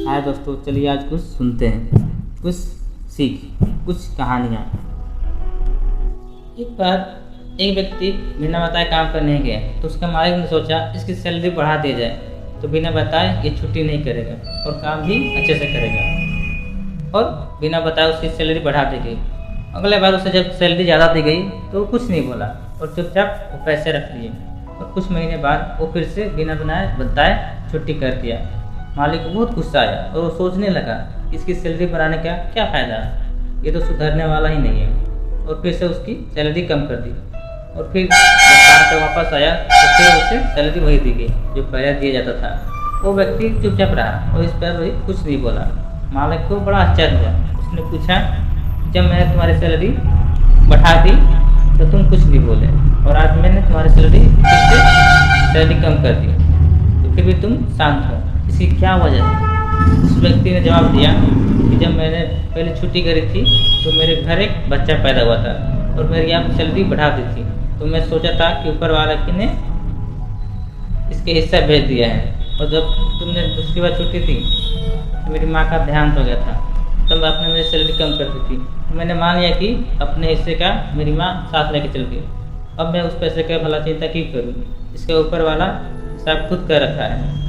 हाय दोस्तों, चलिए आज कुछ सुनते हैं, कुछ सीख, कुछ कहानियाँ। एक बार एक व्यक्ति बिना बताए काम करने गया तो उसका मालिक ने सोचा इसकी सैलरी बढ़ा दी जाए। तो बिना बताए ये छुट्टी नहीं करेगा और काम भी अच्छे से करेगा, और बिना बताए उसकी सैलरी बढ़ा दी गई। अगले बार उसे जब सैलरी ज़्यादा दी गई तो वो कुछ नहीं बोला और चुपचाप वो पैसे रख लिए। और कुछ महीने बाद वो फिर से बिना बताए छुट्टी कर दिया। मालिक को बहुत गुस्सा आया और वो सोचने लगा इसकी सैलरी बढ़ाने का क्या फ़ायदा, ये तो सुधरने वाला ही नहीं है। और फिर से उसकी सैलरी कम कर दी और फिर जब काम पे वापस आया तो फिर उसे सैलरी वही दी गई जो पहले दिया जाता था। वो व्यक्ति चुपचाप रहा और इस पर वही कुछ नहीं बोला। मालिक को बड़ा आश्चर्य हुआ। उसने पूछा, जब मैंने तुम्हारी सैलरी बढ़ा दी तो तुम कुछ नहीं बोले, और आज मैंने तुम्हारी सैलरी कम कर दी तो फिर भी तुम शांत हो, इसकी क्या वजह है? उस व्यक्ति ने जवाब दिया कि जब मैंने पहले छुट्टी करी थी तो मेरे घर एक बच्चा पैदा हुआ था और मेरी यहाँ सैलरी बढ़ा दी थी, तो मैं सोचा था कि ऊपर वाला ने इसके हिस्सा भेज दिया है। और जब तुमने दूसरी बार छुट्टी थी तो मेरी माँ का देहांत हो गया था, तब आपने मेरी सैलरी कम कर दी थी। तो मैंने मान लिया कि अपने हिस्से का मेरी माँ साथ लेके चल गई। अब मैं उस पैसे का भला चिंता क्यों करूँ, इसके ऊपर वाला हिसाब खुद कर रखा है।